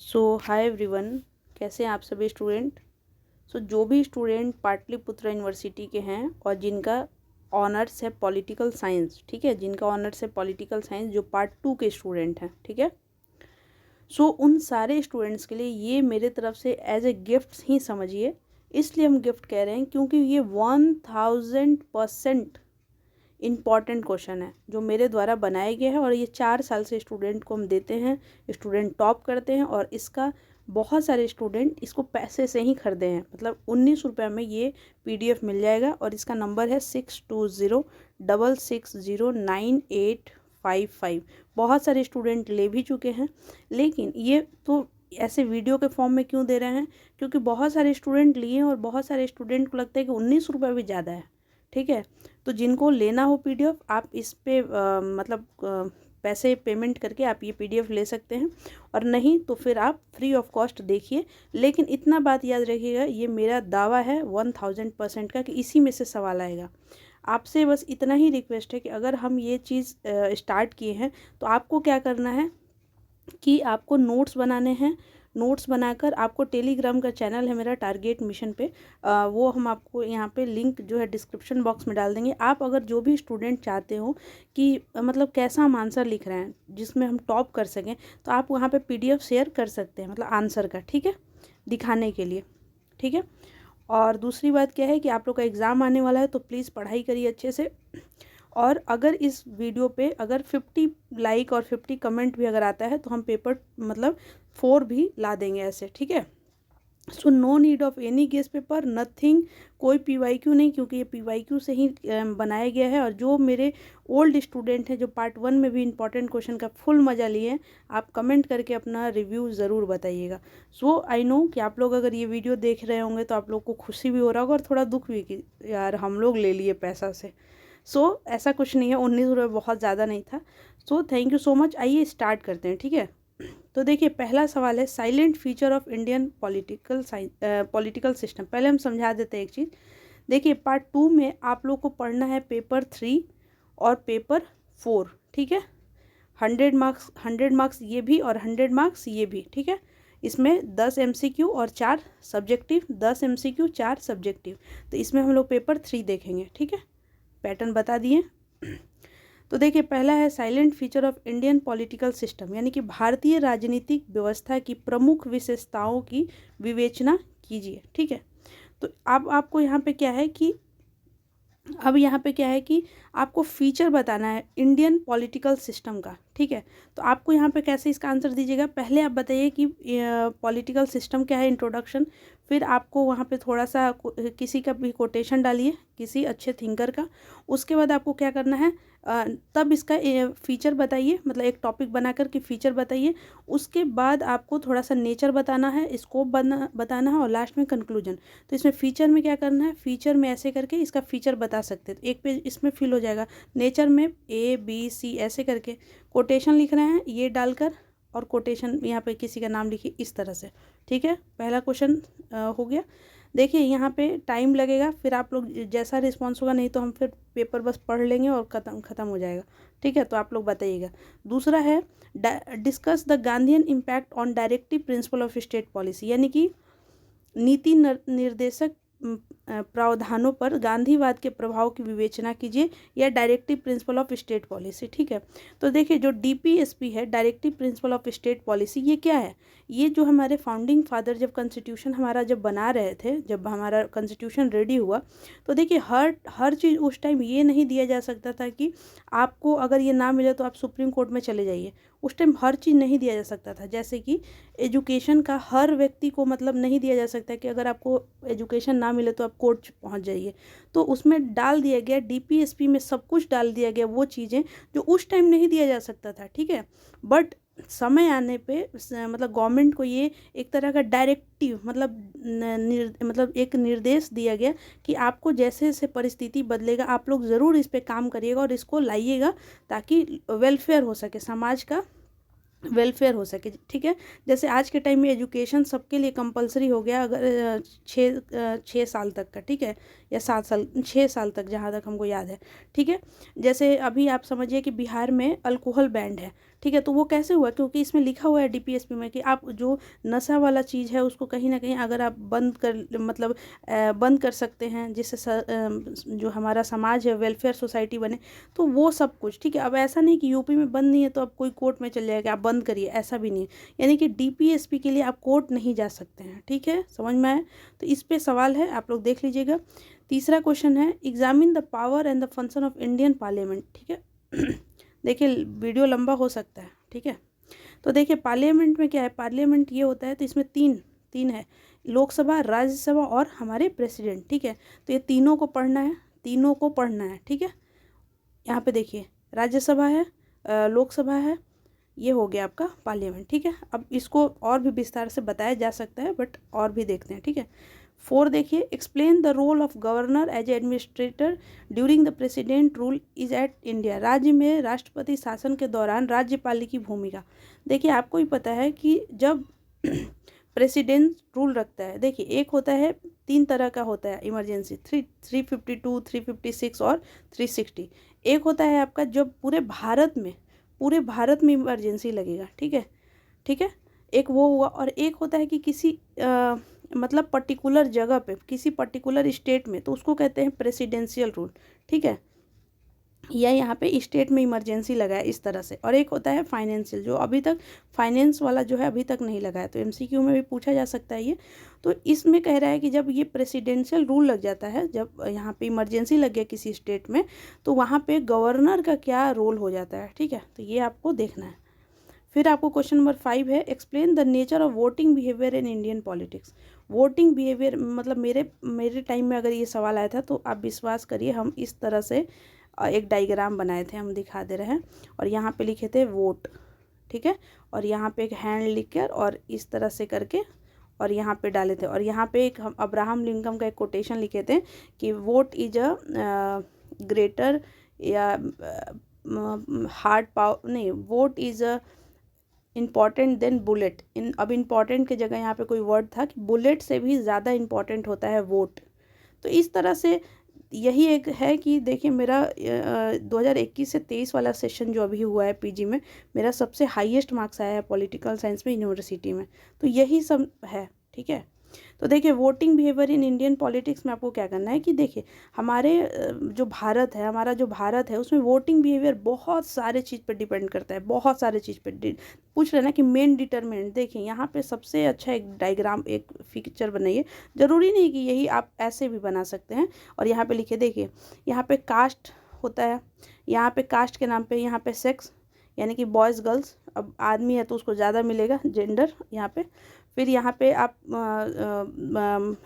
सो hi everyone, कैसे हैं आप सभी स्टूडेंट। जो भी स्टूडेंट पाटलिपुत्र यूनिवर्सिटी के हैं और जिनका ऑनर्स है पॉलिटिकल साइंस, ठीक है, जिनका ऑनर्स है पॉलिटिकल साइंस, जो पार्ट 2 के स्टूडेंट हैं, ठीक है। उन सारे स्टूडेंट्स के लिए ये मेरे तरफ से एज ए गिफ्ट ही समझिए। इसलिए हम गिफ्ट कह रहे हैं क्योंकि ये 1000% इम्पॉर्टेंट क्वेश्चन है जो मेरे द्वारा बनाए गए हैं और ये 4 साल से स्टूडेंट को हम देते हैं। स्टूडेंट टॉप करते हैं और इसका बहुत सारे स्टूडेंट इसको पैसे से ही खरीदे हैं, मतलब 19 रुपये में ये PDF मिल जाएगा और इसका नंबर है 6206609855। बहुत सारे स्टूडेंट ले भी चुके हैं, लेकिन ये तो ऐसे वीडियो के फॉर्म में क्यों दे रहे हैं, क्योंकि बहुत सारे स्टूडेंट लिए और बहुत सारे स्टूडेंट को लगता है कि 19 रुपये भी ज़्यादा है, ठीक है। तो जिनको लेना हो PDF, आप इस पे पैसे पेमेंट करके आप ये PDF ले सकते हैं, और नहीं तो फिर आप फ्री ऑफ कॉस्ट देखिए। लेकिन इतना बात याद रखिएगा, ये मेरा दावा है 1000% का कि इसी में से सवाल आएगा। आपसे बस इतना ही रिक्वेस्ट है कि अगर हम ये चीज़ स्टार्ट किए हैं तो आपको क्या करना है कि आपको नोट्स बनाने हैं। नोट्स बनाकर आपको टेलीग्राम का चैनल है मेरा टारगेट मिशन पे, वो हम आपको यहाँ पे लिंक जो है डिस्क्रिप्शन बॉक्स में डाल देंगे। आप अगर जो भी स्टूडेंट चाहते हो कि मतलब कैसा हम आंसर लिख रहे हैं जिसमें हम टॉप कर सकें, तो आप वहाँ पे PDF शेयर कर सकते हैं, मतलब आंसर का, ठीक है, दिखाने के लिए, ठीक है। और दूसरी बात क्या है कि आप लोग का एग्ज़ाम आने वाला है, तो प्लीज़ पढ़ाई करिए अच्छे से। और अगर इस वीडियो पे अगर 50 लाइक और 50 कमेंट भी अगर आता है तो हम पेपर 4 भी ला देंगे ऐसे, ठीक है। No need of any guess paper, nothing, कोई PYQ नहीं, क्योंकि ये PYQ से ही बनाया गया है। और जो मेरे ओल्ड स्टूडेंट हैं जो पार्ट 1 में भी इंपॉर्टेंट क्वेश्चन का फुल मज़ा लिए हैं, आप कमेंट करके अपना रिव्यू ज़रूर बताइएगा। आई नो कि आप लोग अगर ये वीडियो देख रहे होंगे तो आप लोग को खुशी भी हो रहा होगा और थोड़ा दुख भी कि यार हम लोग ले लिए पैसा से। ऐसा कुछ नहीं है, 19 रुपये बहुत ज़्यादा नहीं था। Thank you so much. आइए स्टार्ट करते हैं, ठीक है। तो देखिए, पहला सवाल है silent feature of Indian political system. पहले हम समझा देते हैं एक चीज़। देखिए, पार्ट 2 में आप लोग को पढ़ना है पेपर 3 और पेपर 4, ठीक है। 100 मार्क्स ये भी और 100 मार्क्स ये भी, ठीक है। इसमें 10 MCQ और 4 सब्जेक्टिव, 10 MCQ 4 सब्जेक्टिव। तो इसमें हम लोग पेपर 3 देखेंगे, ठीक है। पैटर्न बता दिए। तो देखिए, पहला है silent feature of Indian political system, यानी कि भारतीय राजनीतिक व्यवस्था की प्रमुख विशेषताओं की विवेचना कीजिए, ठीक है। तो अब आपको यहाँ पे क्या है कि आपको फीचर बताना है इंडियन पॉलिटिकल सिस्टम का, ठीक है। तो आपको यहाँ पे कैसे इसका आंसर दीजिएगा, पहले आप बताइए कि पॉलिटिकल सिस्टम क्या है, इंट्रोडक्शन। फिर आपको वहाँ पे थोड़ा सा किसी का भी कोटेशन डालिए, किसी अच्छे थिंकर का। उसके बाद आपको क्या करना है, तब इसका फीचर बताइए, मतलब एक टॉपिक बनाकर के फीचर बताइए। उसके बाद आपको थोड़ा सा नेचर बताना है, स्कोप बताना है, और लास्ट में कंक्लूजन। तो इसमें फीचर में क्या करना है, फीचर में ऐसे करके इसका फीचर बता सकते हैं। एक पेज इसमें फिल हो जाएगा। नेचर में A B C ऐसे करके कोटेशन लिख रहे हैं, ये डालकर, और कोटेशन यहाँ पे किसी का नाम लिखिए इस तरह से, ठीक है। पहला क्वेश्चन हो गया। देखिए, यहाँ पे टाइम लगेगा, फिर आप लोग जैसा रिस्पॉन्स होगा, नहीं तो हम फिर पेपर बस पढ़ लेंगे और ख़त्म हो जाएगा, ठीक है। तो आप लोग बताइएगा। दूसरा है discuss the Gandhian impact on directive principle of state policy, यानी कि नीति निर्देशक प्रावधानों पर गांधीवाद के प्रभाव की विवेचना कीजिए, या directive principle of state policy, ठीक है। तो देखिए, जो DPSP है, directive principle of state policy, ये क्या है, ये जो हमारे फाउंडिंग फादर जब कॉन्स्टिट्यूशन हमारा जब बना रहे थे, जब हमारा कॉन्स्टिट्यूशन रेडी हुआ, तो देखिए हर चीज़ उस टाइम ये नहीं दिया जा सकता था कि आपको अगर ये ना मिले तो आप सुप्रीम कोर्ट में चले जाइए। उस टाइम हर चीज़ नहीं दिया जा सकता था, जैसे कि एजुकेशन का हर व्यक्ति को मतलब नहीं दिया जा सकता कि अगर आपको एजुकेशन ना मिले तो आप कोर्ट पहुंच जाइए। तो उसमें डाल दिया गया, DPSP में सब कुछ डाल दिया गया, वो चीज़ें जो उस टाइम नहीं दिया जा सकता था, ठीक है। बट समय आने पे मतलब गवर्नमेंट को ये एक तरह का डायरेक्टिव मतलब एक निर्देश दिया गया कि आपको जैसे जैसे परिस्थिति बदलेगा आप लोग ज़रूर इस पे काम करिएगा और इसको लाइएगा, ताकि वेलफेयर हो सके, समाज का वेलफेयर हो सके, ठीक है। जैसे आज के टाइम में एजुकेशन सबके लिए कंपलसरी हो गया, अगर 6 साल तक का, ठीक है, या 6 साल तक, जहाँ तक हमको याद है, ठीक है। जैसे अभी आप समझिए कि बिहार में अल्कोहल बैंड है, ठीक है। तो वो कैसे हुआ, क्योंकि इसमें लिखा हुआ है डीपीएसपी में कि आप जो नशा वाला चीज़ है उसको कहीं ना कहीं अगर आप बंद कर मतलब बंद कर सकते हैं, जिससे जो हमारा समाज है वेलफेयर सोसाइटी बने, तो वो सब कुछ ठीक है। अब ऐसा नहीं कि यूपी में बंद नहीं है तो अब कोई कोर्ट में चल जाएगा आप बंद करिए, ऐसा भी नहीं है। यानी कि डीपीएसपी के लिए आप कोर्ट नहीं जा सकते हैं, ठीक है, समझ में आए। तो इस पे सवाल है, आप लोग देख लीजिएगा। तीसरा क्वेश्चन है examine the power and the function of Indian parliament, ठीक है। देखिए वीडियो लंबा हो सकता है, ठीक है। तो देखिए पार्लियामेंट में क्या है, पार्लियामेंट ये होता है, तो इसमें तीन है, लोकसभा, राज्यसभा और हमारे प्रेसिडेंट, ठीक है। तो ये तीनों को पढ़ना है, तीनों को पढ़ना है, ठीक है। यहाँ पे देखिए राज्यसभा है, लोकसभा है, ये हो गया आपका पार्लियामेंट, ठीक है। अब इसको और भी विस्तार से बताया जा सकता है, बट और भी देखते हैं, ठीक है। 4 देखिए, explain the role of governor as administrator during the president rule is at India. राज्य में राष्ट्रपति शासन के दौरान राज्यपाल की भूमिका। देखिए आपको ही पता है कि जब प्रेसिडेंट रूल रखता है, देखिए एक होता है, 3 तरह का होता है इमरजेंसी, 352, 356 और 360। एक होता है आपका जब पूरे भारत में इमरजेंसी लगेगा, ठीक है, ठीक है, एक वो हुआ। और एक होता है कि किसी मतलब पर्टिकुलर जगह पे, किसी पर्टिकुलर स्टेट में, तो उसको कहते हैं प्रेसिडेंशियल रूल, ठीक है, या यहाँ पे स्टेट में इमरजेंसी लगा है इस तरह से। और एक होता है फाइनेंशियल, जो अभी तक फाइनेंस वाला जो है अभी तक नहीं लगा है, तो एमसीक्यू में भी पूछा जा सकता है ये। तो इसमें कह रहा है कि जब ये प्रेसिडेंशियल रूल लग जाता है, जब यहाँ पे इमरजेंसी लग गया किसी स्टेट में, तो वहाँ पे गवर्नर का क्या रोल हो जाता है, ठीक है। तो ये आपको देखना है। फिर आपको क्वेश्चन नंबर 5 है, explain the nature of voting behaviour in Indian politics. Voting behaviour मतलब मेरे टाइम में अगर ये सवाल आया था तो आप विश्वास करिए हम इस तरह से एक डायग्राम बनाए थे, हम दिखा दे रहे हैं। और यहाँ पे लिखे थे वोट, ठीक है, और यहाँ पे एक हैंड लिख कर और इस तरह से करके और यहाँ पे डाले थे। और यहाँ पे एक हम अब्राहम लिंकन का एक कोटेशन लिखे थे कि वोट इज अ ग्रेटर या हार्ड पावर, नहीं, vote is a important than bullet. अब इम्पॉर्टेंट की जगह यहाँ पे कोई वर्ड था कि बुलेट से भी ज़्यादा इम्पॉर्टेंट होता है वोट। तो इस तरह से यही एक है कि देखिए मेरा 2021 से 23 वाला सेशन जो अभी हुआ है पीजी में, मेरा सबसे हाईएस्ट मार्क्स आया है पॉलिटिकल साइंस में यूनिवर्सिटी में। तो यही सब है, ठीक है। तो देखिए voting behaviour in Indian politics में आपको क्या करना है कि देखिए हमारे जो भारत है, हमारा जो भारत है, उसमें वोटिंग बिहेवियर बहुत सारे चीज़ पर डिपेंड करता है, बहुत सारे चीज़ पर पूछ रहे ना कि मेन डिटरमिनेंट। देखिए यहाँ पे सबसे अच्छा एक डायग्राम, एक पिक्चर बनाइए, ज़रूरी नहीं कि यही आप ऐसे भी बना सकते हैं। और यहाँ पे लिखिए, देखिए यहाँ पे कास्ट होता है, यहाँ पे कास्ट के नाम पे यहाँ पे सेक्स, यानी कि बॉयज़ गर्ल्स, अब आदमी है तो उसको ज़्यादा मिलेगा जेंडर यहाँ पे। फिर यहाँ पे आप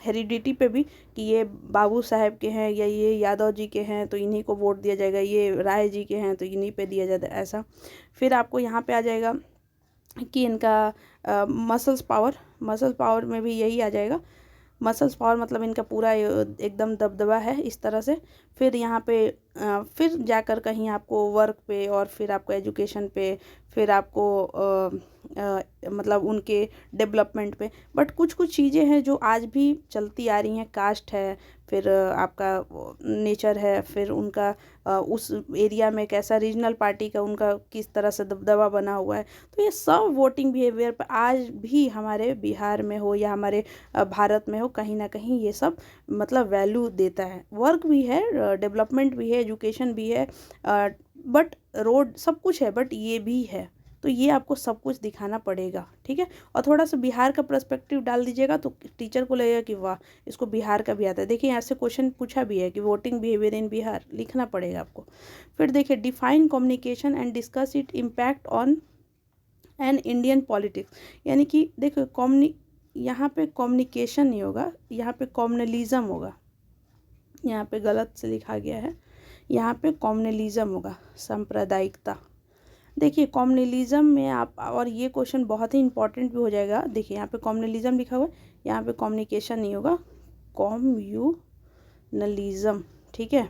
हेरिडिटी पे भी कि ये बाबू साहब के हैं या ये यादव जी के हैं तो इन्हीं को वोट दिया जाएगा, ये राय जी के हैं तो इन्हीं पे दिया जाता है, ऐसा। फिर आपको यहाँ पे आ जाएगा कि इनका मसल्स पावर में भी यही आ जाएगा। मसल्स पावर मतलब इनका पूरा एकदम दबदबा है इस तरह से। फिर यहाँ पे फिर जाकर कहीं आपको वर्क पे और फिर आपको एजुकेशन पे, फिर आपको मतलब उनके डेवलपमेंट पे। बट कुछ कुछ चीज़ें हैं जो आज भी चलती आ रही हैं, कास्ट है, फिर आपका नेचर है, फिर उनका उस एरिया में कैसा रीजनल पार्टी का उनका किस तरह से दबदबा बना हुआ है। तो ये सब वोटिंग बिहेवियर पर आज भी हमारे बिहार में हो या हमारे भारत में हो, कहीं ना कहीं ये सब मतलब वैल्यू देता है। वर्क भी है, डेवलपमेंट भी है, एजुकेशन भी है, बट रोड सब कुछ है, बट ये भी है। तो ये आपको सब कुछ दिखाना पड़ेगा, ठीक है। और थोड़ा सा बिहार का पर्सपेक्टिव डाल दीजिएगा तो टीचर को लगेगा कि वाह इसको बिहार का भी आता है। देखिए यहाँ से क्वेश्चन पूछा भी है कि वोटिंग बिहेवियर इन बिहार, लिखना पड़ेगा आपको। फिर देखिए define communication and discuss it impact on an Indian politics. यानी कि देखो यहाँ पे कम्युनिकेशन नहीं होगा, यहाँ पे कॉम्युनलिज्म होगा, यहाँ पे गलत से लिखा गया है, यहाँ पे कॉम्युनलिज्म होगा, सांप्रदायिकता। देखिए कॉम्युनलिज्म में आप, और ये क्वेश्चन बहुत ही इंपॉर्टेंट भी हो जाएगा। देखिए यहाँ पे कॉम्युनलिज्म लिखा हुआ है, यहाँ पे कम्युनिकेशन नहीं होगा, कॉम्युनलिज्म, ठीक है।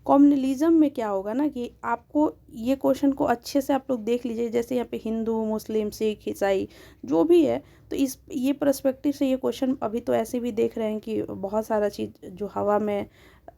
कॉम्युनलिज्म में क्या होगा ना कि आपको ये क्वेश्चन को अच्छे से आप लोग देख लीजिए, जैसे यहाँ पे हिंदू, मुस्लिम, सिख, ईसाई जो भी है, तो ये पर्सपेक्टिव से ये क्वेश्चन अभी तो ऐसे भी देख रहे हैं कि बहुत सारा चीज़ जो हवा में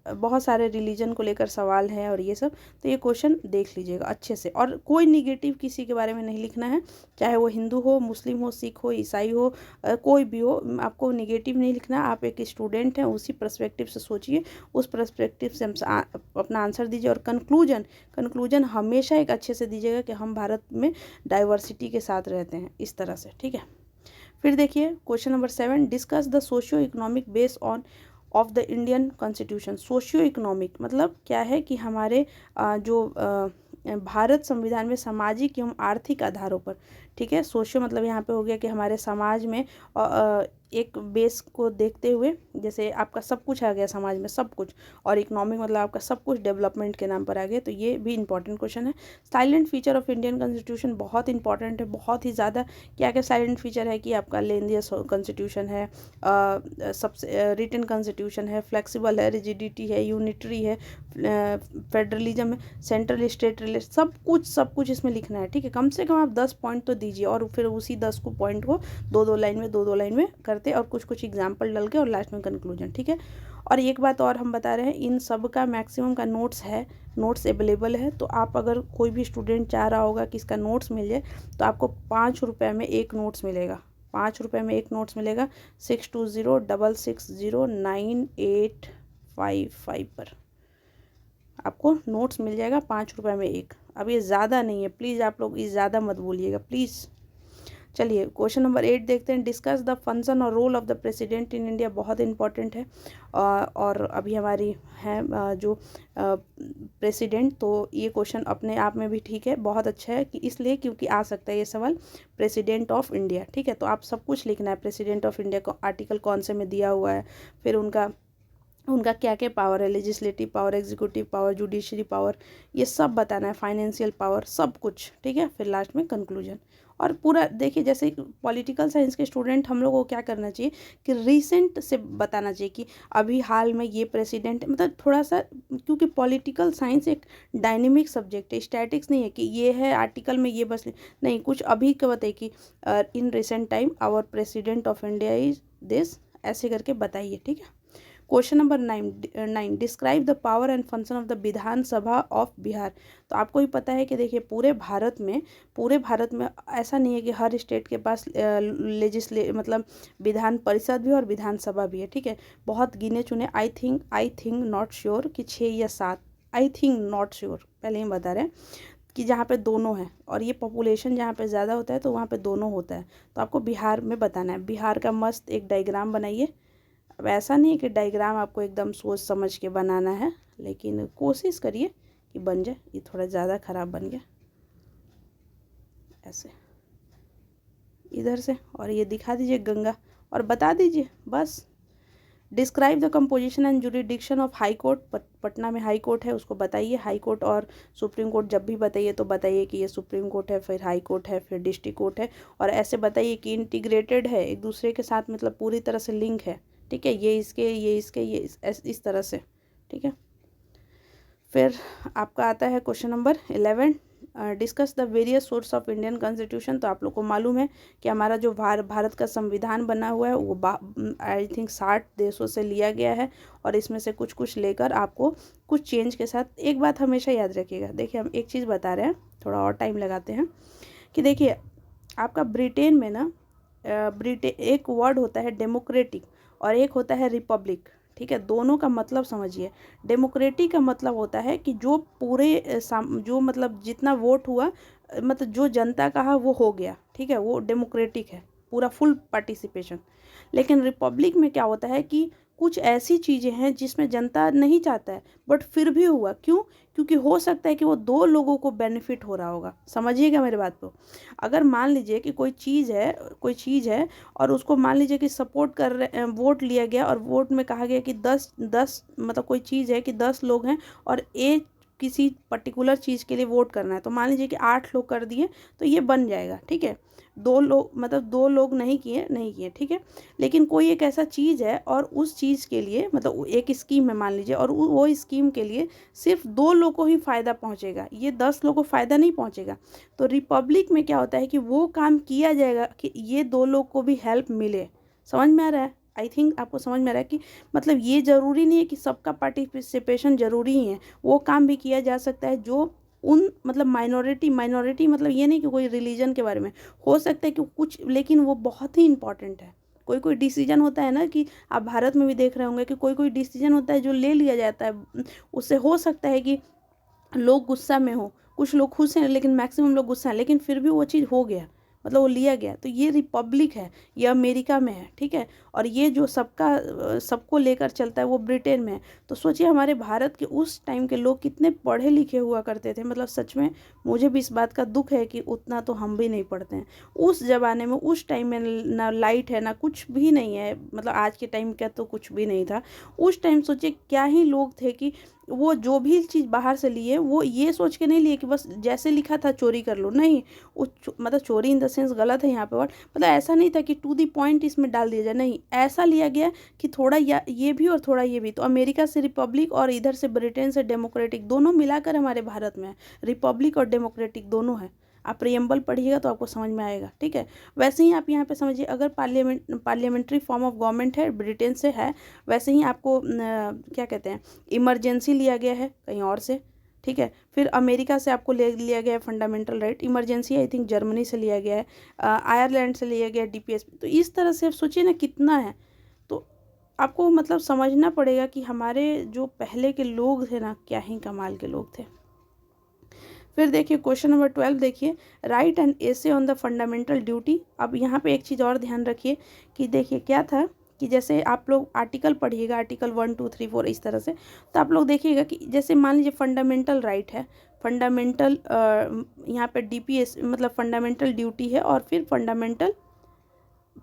बहुत सारे रिलीजन को लेकर सवाल हैं और ये सब, तो ये क्वेश्चन देख लीजिएगा अच्छे से। और कोई निगेटिव किसी के बारे में नहीं लिखना है, चाहे वो हिंदू हो, मुस्लिम हो, सिख हो, ईसाई हो, कोई भी हो, आपको निगेटिव नहीं लिखना। आप एक स्टूडेंट हैं, उसी पर्सपेक्टिव से सोचिए, उस पर्सपेक्टिव से अपना आंसर दीजिए। और कंक्लूजन हमेशा एक अच्छे से दीजिएगा कि हम भारत में डाइवर्सिटी के साथ रहते हैं, इस तरह से, ठीक है। फिर देखिए question number 7, discuss the socio economic base on off the Indian constitution. Socio economic मतलब क्या है कि हमारे भारत संविधान में सामाजिक एवं आर्थिक आधारों पर, ठीक है। सोशियो मतलब यहाँ पे हो गया कि हमारे समाज में एक बेस को देखते हुए, जैसे आपका सब कुछ आ गया समाज में सब कुछ, और इकोनॉमिक मतलब आपका सब कुछ डेवलपमेंट के नाम पर आ गया, तो ये भी इंपॉर्टेंट क्वेश्चन है। Silent feature of Indian constitution बहुत इंपॉर्टेंट है, बहुत ही ज़्यादा। क्या क्या साइलेंट फीचर है कि आपका लेंदियस कॉन्स्टिट्यूशन है, सबसे रिटन कॉन्स्टिट्यूशन है, फ्लेक्सिबल है, रिजिडिटी है, यूनिटरी है, फेडरलिज्म है, सेंट्रल स्टेट रिलेशन, सब कुछ इसमें लिखना है, ठीक है। कम से कम आप 10 पॉइंट तो दीजिए, और फिर उसी 10 को पॉइंट को दो दो लाइन में करते, और कुछ एग्जाम्पल डाल के, और लास्ट में कंक्लूजन, ठीक है। और एक बात और हम बता रहे हैं, इन सब का मैक्सिमम का नोट्स अवेलेबल है। तो आप अगर कोई भी स्टूडेंट चाह रहा होगा कि इसका नोट्स मिल जाए, तो आपको 5 रुपये में एक नोट्स मिलेगा, 5 रुपये में एक नोट्स मिलेगा 6206609855 पर आपको नोट्स मिल जाएगा, 5 रुपये में एक। अब ये ज़्यादा नहीं है, प्लीज़ आप लोग ये ज़्यादा मत बोलिएगा प्लीज़। चलिए क्वेश्चन नंबर 8 देखते हैं, डिस्कस द फंक्शन और role of the president in India. बहुत इंपॉर्टेंट है। और अभी हमारी है जो प्रेसिडेंट, तो ये क्वेश्चन अपने आप में भी ठीक है, बहुत अच्छा है कि इसलिए क्योंकि आ सकता है ये सवाल, प्रेसिडेंट ऑफ इंडिया, ठीक है। तो आप सब कुछ लिखना है, प्रेसिडेंट ऑफ इंडिया को आर्टिकल कौन से में दिया हुआ है, फिर उनका क्या क्या पावर है, legislative power, executive power, judiciary power, ये सब बताना है, फाइनेंशियल पावर, सब कुछ, ठीक है। फिर लास्ट में कंक्लूजन। और पूरा देखिए, जैसे पॉलिटिकल साइंस के स्टूडेंट हम लोग को क्या करना चाहिए कि रीसेंट से बताना चाहिए कि अभी हाल में ये प्रेसिडेंट, मतलब थोड़ा सा, क्योंकि पॉलिटिकल साइंस एक डायनेमिक सब्जेक्ट है, स्टैटिक्स नहीं है कि ये है आर्टिकल में ये बस नहीं, कुछ अभी का बताइए कि in recent time our president of India is this, ऐसे करके बताइए, ठीक है। Question number 9, describe the power and function of the Vidhan Sabha of Bihar. तो आपको भी पता है कि देखिए पूरे भारत में ऐसा नहीं है कि हर स्टेट के पास मतलब विधान परिषद भी और विधानसभा भी है, ठीक है। बहुत गिने चुने, आई थिंक नॉट श्योर कि 6 या 7, आई थिंक नॉट श्योर, पहले ही बता रहे हैं कि जहाँ पे दोनों है, और ये पॉपुलेशन जहाँ पे ज़्यादा होता है तो वहाँ पे दोनों होता है। तो आपको बिहार में बताना है। बिहार का मस्त एक डायग्राम बनाइए। अब ऐसा नहीं है कि डायग्राम आपको एकदम सोच समझ के बनाना है, लेकिन कोशिश करिए कि बन जाए। ये थोड़ा ज़्यादा ख़राब बन गया, ऐसे इधर से, और ये दिखा दीजिए गंगा, और बता दीजिए बस। Describe the composition and jurisdiction of high court. Patna में हाई कोर्ट है, उसको बताइए। हाई कोर्ट और सुप्रीम कोर्ट जब भी बताइए तो बताइए कि ये सुप्रीम कोर्ट है, फिर हाई कोर्ट है, फिर डिस्ट्रिक्ट कोर्ट है, और ऐसे बताइए कि इंटीग्रेटेड है एक दूसरे के साथ, मतलब पूरी तरह से लिंक है, ठीक है। ये इस तरह से, ठीक है। फिर आपका आता है question number 11, discuss the various source of Indian constitution. तो आप लोग को मालूम है कि हमारा जो भारत का संविधान बना हुआ है वो आई थिंक 60 देशों से लिया गया है, और इसमें से कुछ लेकर आपको कुछ चेंज के साथ, एक बात हमेशा याद रखिएगा। देखिए हम एक चीज़ बता रहे हैं, थोड़ा और टाइम लगाते हैं, कि देखिए आपका ब्रिटेन में ना, एक वर्ड होता है डेमोक्रेटिक और एक होता है रिपब्लिक, ठीक है। दोनों का मतलब समझिए। डेमोक्रेटिक का मतलब होता है कि जो जो मतलब जितना वोट हुआ, मतलब जो जनता कहा वो हो गया, ठीक है, वो डेमोक्रेटिक है, पूरा फुल पार्टिसिपेशन। लेकिन रिपब्लिक में क्या होता है कि कुछ ऐसी चीज़ें हैं जिसमें जनता नहीं चाहता है, बट फिर भी हुआ, क्यों? क्योंकि हो सकता है कि वो 2 लोगों को बेनिफिट हो रहा होगा। समझिएगा मेरे बात को। अगर मान लीजिए कि कोई चीज़ है और उसको मान लीजिए कि सपोर्ट कर रहे, वोट लिया गया, और वोट में कहा गया कि 10 मतलब कोई चीज़ है कि 10 लोग हैं और एक किसी पर्टिकुलर चीज़ के लिए वोट करना है, तो मान लीजिए कि 8 लोग कर दिए, तो ये बन जाएगा, ठीक है। 2 लोग नहीं किए, ठीक है। लेकिन कोई एक ऐसा चीज़ है और उस चीज़ के लिए, मतलब एक स्कीम है मान लीजिए, और वो स्कीम के लिए सिर्फ 2 लोग को ही फ़ायदा पहुंचेगा, ये 10 लोग को फ़ायदा नहीं पहुंचेगा। तो रिपब्लिक में क्या होता है कि वो काम किया जाएगा कि ये 2 लोग को भी हेल्प मिले। समझ में आ रहा है? आई थिंक आपको समझ में आ रहा है कि मतलब ये ज़रूरी नहीं है कि सबका पार्टिसिपेशन ज़रूरी ही है, वो काम भी किया जा सकता है जो उन मतलब माइनॉरिटी मतलब ये नहीं कि कोई रिलीजन के बारे में हो सकता है कि कुछ, लेकिन वो बहुत ही इंपॉर्टेंट है। कोई कोई डिसीजन होता है ना कि आप भारत में भी देख रहे होंगे कि कोई कोई डिसीजन होता है जो ले लिया जाता है, उससे हो सकता है कि लोग गुस्सा में हो, कुछ लोग खुश हैं लेकिन मैक्सिमम लोग गुस्सा हैं, लेकिन फिर भी वो चीज़ हो गया, मतलब वो लिया गया। तो ये रिपब्लिक है, ये अमेरिका में है, ठीक है। और ये जो सबको लेकर चलता है वो ब्रिटेन में है। तो सोचिए हमारे भारत के उस टाइम के लोग कितने पढ़े लिखे हुआ करते थे, मतलब सच में मुझे भी इस बात का दुख है कि उतना तो हम भी नहीं पढ़ते हैं। उस ज़माने में उस टाइम में ना लाइट है ना कुछ भी नहीं है, मतलब आज के टाइम का तो कुछ भी नहीं था। उस टाइम सोचिए क्या ही लोग थे कि वो जो भी चीज़ बाहर से लिए वो ये सोच के नहीं लिए कि बस जैसे लिखा था चोरी कर लो, नहीं। मतलब चोरी इन द सेंस गलत है यहाँ पे वर्ड, मतलब ऐसा नहीं था कि टू द पॉइंट इसमें डाल दिया जाए, नहीं, ऐसा लिया गया कि थोड़ा ये भी और थोड़ा ये भी। तो अमेरिका से रिपब्लिक और इधर से ब्रिटेन से डेमोक्रेटिक, दोनों मिलाकर हमारे भारत में है, रिपब्लिक और डेमोक्रेटिक दोनों है। आप प्रियम्बल पढ़िएगा तो आपको समझ में आएगा, ठीक है। वैसे ही आप यहाँ पे समझिए, अगर पार्लियामेंट्री फॉर्म ऑफ गवर्नमेंट है ब्रिटेन से है, वैसे ही आपको क्या कहते हैं, इमरजेंसी लिया गया है कहीं और से, ठीक है। फिर अमेरिका से आपको ले लिया गया है fundamental right, emergency I think Germany से लिया गया है, आयरलैंड से लिया गया है डीपीएसपी। तो इस तरह से आप सोचिए ना कितना है। तो आपको मतलब समझना पड़ेगा कि हमारे जो पहले के लोग थे ना, क्या ही कमाल के लोग थे। फिर देखिए क्वेश्चन नंबर 12 देखिए, right and essay on the fundamental duty. अब यहाँ पे एक चीज़ और ध्यान रखिए कि देखिए क्या था कि जैसे आप लोग आर्टिकल पढ़िएगा, आर्टिकल 1 2 3 4 इस तरह से, तो आप लोग देखिएगा कि जैसे मान लीजिए फंडामेंटल राइट है, फंडामेंटल यहाँ पे डीपीएस मतलब फंडामेंटल ड्यूटी है, और फिर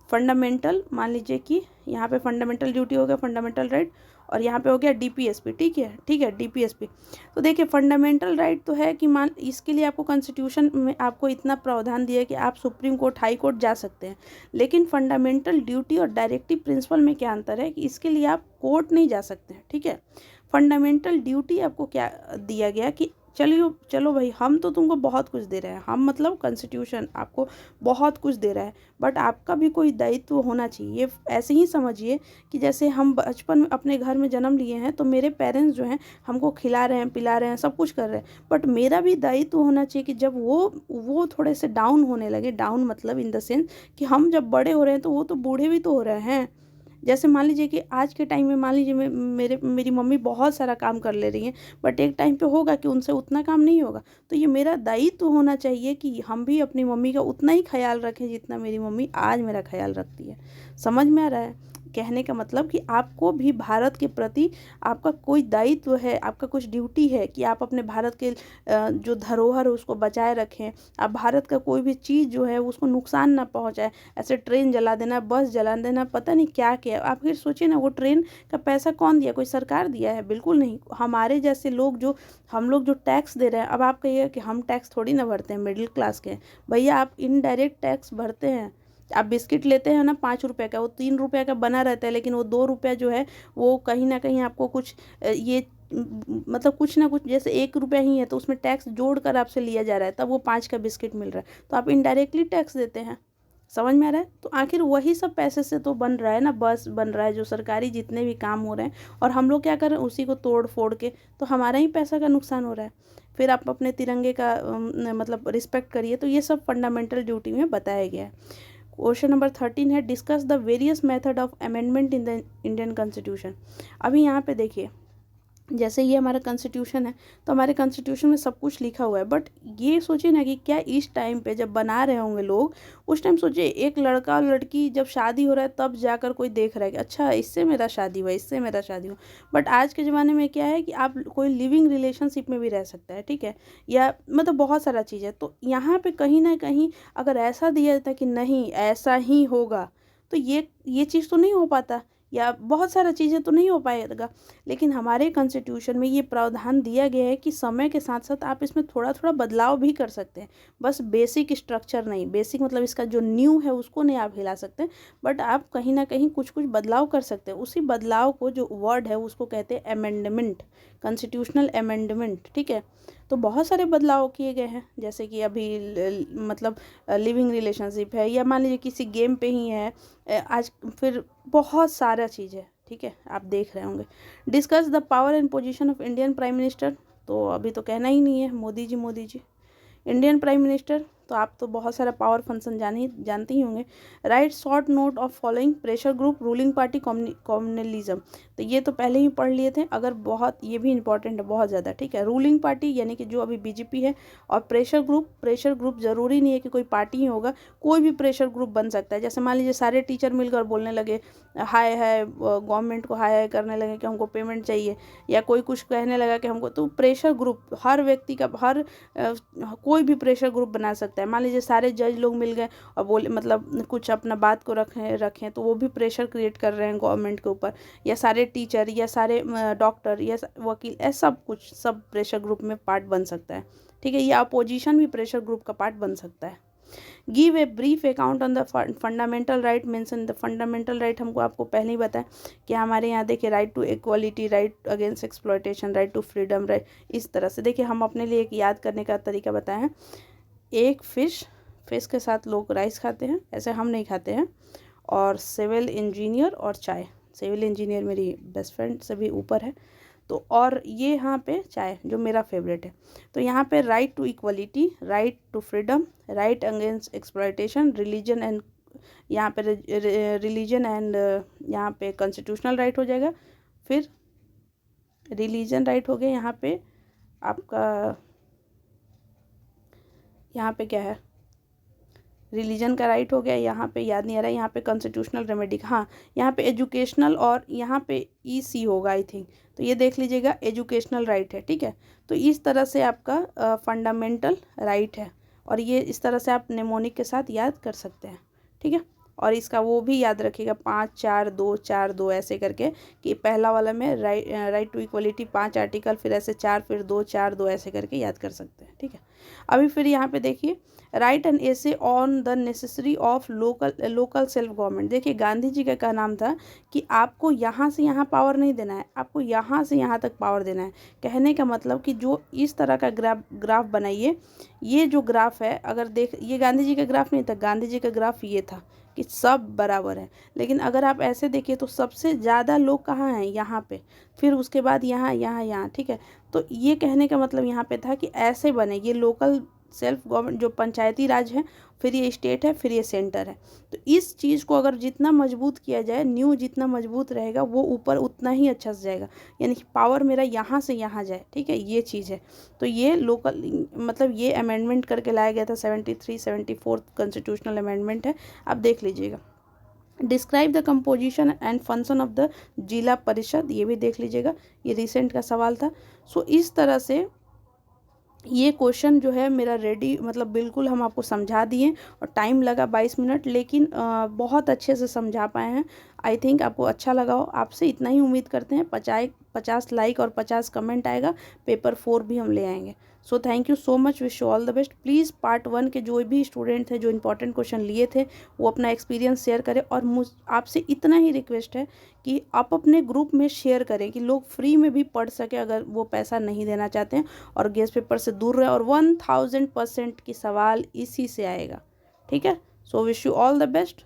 फंडामेंटल मान लीजिए कि यहाँ पे फंडामेंटल ड्यूटी हो गया, फंडामेंटल राइट, और यहाँ पे हो गया डीपीएसपी, ठीक है डीपीएसपी। तो देखिए फंडामेंटल राइट तो है कि मान इसके लिए आपको कॉन्स्टिट्यूशन में आपको इतना प्रावधान दिया है कि आप सुप्रीम कोर्ट हाई कोर्ट जा सकते हैं, लेकिन फंडामेंटल ड्यूटी और डायरेक्टिव प्रिंसिपल में क्या अंतर है कि इसके लिए आप कोर्ट नहीं जा सकते हैं, ठीक है। फंडामेंटल ड्यूटी आपको क्या दिया गया कि चलो भाई हम तो तुमको बहुत कुछ दे रहे हैं, हम मतलब कॉन्स्टिट्यूशन आपको बहुत कुछ दे रहा है, बट आपका भी कोई दायित्व होना चाहिए। ये ऐसे ही समझिए कि जैसे हम बचपन में अपने घर में जन्म लिए हैं, तो मेरे पेरेंट्स जो हैं हमको खिला रहे हैं, पिला रहे हैं, सब कुछ कर रहे हैं, बट मेरा भी दायित्व होना चाहिए कि जब वो थोड़े से डाउन होने लगे, डाउन मतलब इन द सेंस कि हम जब बड़े हो रहे हैं तो वो तो बूढ़े भी तो हो रहे हैं। जैसे मान लीजिए कि आज के टाइम में मान लीजिए मेरी मम्मी बहुत सारा काम कर ले रही हैं, बट एक टाइम पे होगा कि उनसे उतना काम नहीं होगा, तो ये मेरा दायित्व होना चाहिए कि हम भी अपनी मम्मी का उतना ही ख्याल रखें जितना मेरी मम्मी आज मेरा ख्याल रखती है। समझ में आ रहा है कहने का मतलब कि आपको भी भारत के प्रति आपका कोई दायित्व है, आपका कुछ ड्यूटी है कि आप अपने भारत के जो धरोहर है उसको बचाए रखें। आप भारत का कोई भी चीज़ जो है उसको नुकसान ना पहुंचाए, ऐसे ट्रेन जला देना, बस जला देना, पता नहीं क्या क्या। आप फिर सोचिए ना, वो ट्रेन का पैसा कौन दिया, कोई सरकार दिया है? बिल्कुल नहीं, हमारे जैसे लोग जो हम लोग जो टैक्स दे रहे हैं। अब आप कहिए कि हम टैक्स थोड़ी ना भरते हैं, मिडिल क्लास के भैया, आप इनडायरेक्ट टैक्स भरते हैं। आप बिस्किट लेते हैं ना 5 रुपए का, वो 3 रुपए का बना रहता है, लेकिन वो 2 रुपया जो है वो कहीं ना कहीं आपको कुछ ये मतलब कुछ ना कुछ, जैसे 1 रुपया ही है तो उसमें टैक्स जोड़कर आपसे लिया जा रहा है, तब वो 5 का बिस्किट मिल रहा है, तो आप इनडायरेक्टली टैक्स देते हैं। समझ में आ रहा है? तो आखिर वही सब पैसे से तो बन रहा है ना, बस बन रहा है, जो सरकारी जितने भी काम हो रहे हैं, और हम लोग क्या कर रहे हैं उसी को तोड़ फोड़ के, तो हमारा ही पैसा का नुकसान हो रहा है। फिर आप अपने तिरंगे का मतलब रिस्पेक्ट करिए। तो ये सब फंडामेंटल ड्यूटी में बताया गया है। क्वेश्चन नंबर 13 है, discuss the various method of amendment in the Indian constitution. अभी यहाँ पे देखिए, जैसे ये हमारा कॉन्स्टिट्यूशन है, तो हमारे कॉन्स्टिट्यूशन में सब कुछ लिखा हुआ है, बट ये सोचिए ना कि क्या इस टाइम पे जब बना रहे होंगे लोग, उस टाइम सोचिए एक लड़का और लड़की जब शादी हो रहा है तब जाकर कोई देख रहा है कि अच्छा इससे मेरा शादी हुआ, इससे मेरा शादी हुआ। बट आज के ज़माने में क्या है कि आप कोई लिविंग रिलेशनशिप में भी रह सकता है, ठीक है, या मतलब बहुत सारा चीज़ है। तो यहाँ पे कहीं ना कहीं अगर ऐसा दिया जाता कि नहीं ऐसा ही होगा, तो ये चीज़ तो नहीं हो पाता, या बहुत सारा चीज़ें तो नहीं हो पाएगा। लेकिन हमारे कॉन्स्टिट्यूशन में ये प्रावधान दिया गया है कि समय के साथ साथ आप इसमें थोड़ा थोड़ा बदलाव भी कर सकते हैं, बस बेसिक स्ट्रक्चर नहीं, बेसिक मतलब इसका जो न्यू है उसको नहीं आप हिला सकते, बट आप कहीं ना कहीं कुछ कुछ बदलाव कर सकते हैं। उसी बदलाव को जो वर्ड है उसको कहते हैं अमेंडमेंट, कॉन्स्टिट्यूशनल अमेंडमेंट, ठीक है। तो बहुत सारे बदलाव किए गए हैं, जैसे कि अभी मतलब लिविंग रिलेशनशिप है, या मान लीजिए किसी गेम पे ही है आज, फिर बहुत सारा चीज़ है, ठीक है, आप देख रहे होंगे। Discuss the power and position of Indian prime minister, तो अभी तो कहना ही नहीं है, Modi ji Modi ji. Indian prime minister, तो आप तो बहुत सारा पावर फंक्शन जानते ही होंगे। Right short note of following pressure group ruling party communalism, तो ये तो पहले ही पढ़ लिए थे, अगर बहुत ये भी इंपॉर्टेंट है बहुत ज़्यादा, ठीक है। रूलिंग पार्टी यानी कि जो अभी बीजेपी है, और प्रेशर ग्रुप ज़रूरी नहीं है कि कोई पार्टी ही होगा, कोई भी प्रेशर ग्रुप बन सकता है। जैसे मान लीजिए सारे टीचर मिलकर बोलने लगे, हाय है गवर्नमेंट को हाय हाय करने लगे कि हमको पेमेंट चाहिए, या कोई कुछ कहने लगा कि हमको, तो प्रेशर ग्रुप हर व्यक्ति का, हर कोई भी प्रेशर ग्रुप बना सकता है। मान लीजिए सारे जज लोग मिल गए और बोले, मतलब कुछ अपना बात को रखें तो वो भी प्रेशर क्रिएट कर रहे हैं गवर्नमेंट के ऊपर, या सारे टीचर या सारे डॉक्टर या वकील, ऐसा सब कुछ सब प्रेशर ग्रुप में पार्ट बन सकता है, ठीक है। या अपोजिशन भी प्रेशर ग्रुप का पार्ट बन सकता है। Give a brief account on the fundamental right mention the fundamental right, हमको आपको पहले ही बताया कि हमारे यहाँ देखिए right to equality, right against exploitation, right to freedom, right, इस तरह से देखिए हम अपने लिए एक याद करने का तरीका बताए हैं। एक फिश के साथ लोग राइस खाते हैं, ऐसे हम नहीं खाते हैं। और सिविल इंजीनियर और चाय, सिविल इंजीनियर मेरी बेस्ट फ्रेंड से भी ऊपर है, तो और ये यहाँ पे चाय जो मेरा फेवरेट है। तो यहाँ पे right to equality, right to freedom, right against exploitation, religion and, यहाँ पे रिलीजन एंड, यहाँ पे कॉन्स्टिट्यूशनल राइट हो जाएगा। फिर रिलीजन राइट हो गया, यहाँ पे आपका, यहाँ पे क्या है, रिलीजन का राइट हो गया, यहाँ पे याद नहीं आ रहा है, यहाँ पे कॉन्स्टिट्यूशनल रेमेडी, हाँ यहाँ पे एजुकेशनल, और यहाँ पे ईसी होगा आई थिंक, तो ये देख लीजिएगा एजुकेशनल राइट है, ठीक है। तो इस तरह से आपका फंडामेंटल राइट है, और ये इस तरह से आप नेमोनिक के साथ याद कर सकते हैं, ठीक है। और इसका वो भी याद रखिएगा 5 4 2 4 2 ऐसे करके, कि पहला वाला में राइट टू इक्वलिटी 5 आर्टिकल, फिर ऐसे 4, फिर 2 4 2 ऐसे करके याद कर सकते हैं, ठीक है। अभी फिर यहाँ पे देखिए right an essay on the necessary of local self government. देखिए गांधी जी का नाम था कि आपको यहाँ से यहाँ पावर नहीं देना है, आपको यहाँ से यहाँ तक पावर देना है। कहने का मतलब कि जो इस तरह का ग्राफ बनाइए, ये जो ग्राफ है, अगर देख, ये गांधी जी का ग्राफ नहीं था, गांधी जी का ग्राफ ये था कि सब बराबर है। लेकिन अगर आप ऐसे देखिए तो सबसे ज़्यादा लोग कहाँ हैं, यहाँ पे, फिर उसके बाद यहाँ यहाँ यहाँ, ठीक है। तो ये कहने का मतलब यहाँ पे था कि ऐसे बने, ये लोकल सेल्फ गवर्नमेंट जो पंचायती राज है, फिर ये स्टेट है, फिर ये सेंटर है। तो इस चीज़ को अगर जितना मजबूत किया जाए, न्यू जितना मजबूत रहेगा, वो ऊपर उतना ही अच्छा से जाएगा, यानी कि पावर मेरा यहाँ से यहाँ जाए, ठीक है, ये चीज़ है। तो ये लोकल, मतलब ये अमेंडमेंट करके लाया गया था, 74 कॉन्स्टिट्यूशनल अमेंडमेंट है, आप देख लीजिएगा। Describe the composition and function of the जिला परिषद, ये भी देख लीजिएगा, ये रिसेंट का सवाल था। सो इस तरह से ये क्वेश्चन जो है मेरा रेडी, मतलब बिल्कुल हम आपको समझा दिए, और टाइम लगा 22 मिनट, लेकिन बहुत अच्छे से समझा पाए हैं। आई थिंक आपको अच्छा लगा हो, आपसे इतना ही उम्मीद करते हैं। 50 लाइक और 50 कमेंट आएगा, पेपर 4 भी हम ले आएंगे। So thank you so much, wish you all the best. Please part 1 के जो भी स्टूडेंट थे जो इंपॉर्टेंट क्वेश्चन लिए थे, वो अपना एक्सपीरियंस शेयर करें, और मुझ आपसे इतना ही रिक्वेस्ट है कि आप अपने ग्रुप में शेयर करें कि लोग फ्री में भी पढ़ सके, अगर वो पैसा नहीं देना चाहते हैं, और गेस्ट पेपर से दूर रहे, और 1000% की सवाल इसी से आएगा, ठीक है। So wish you all the best.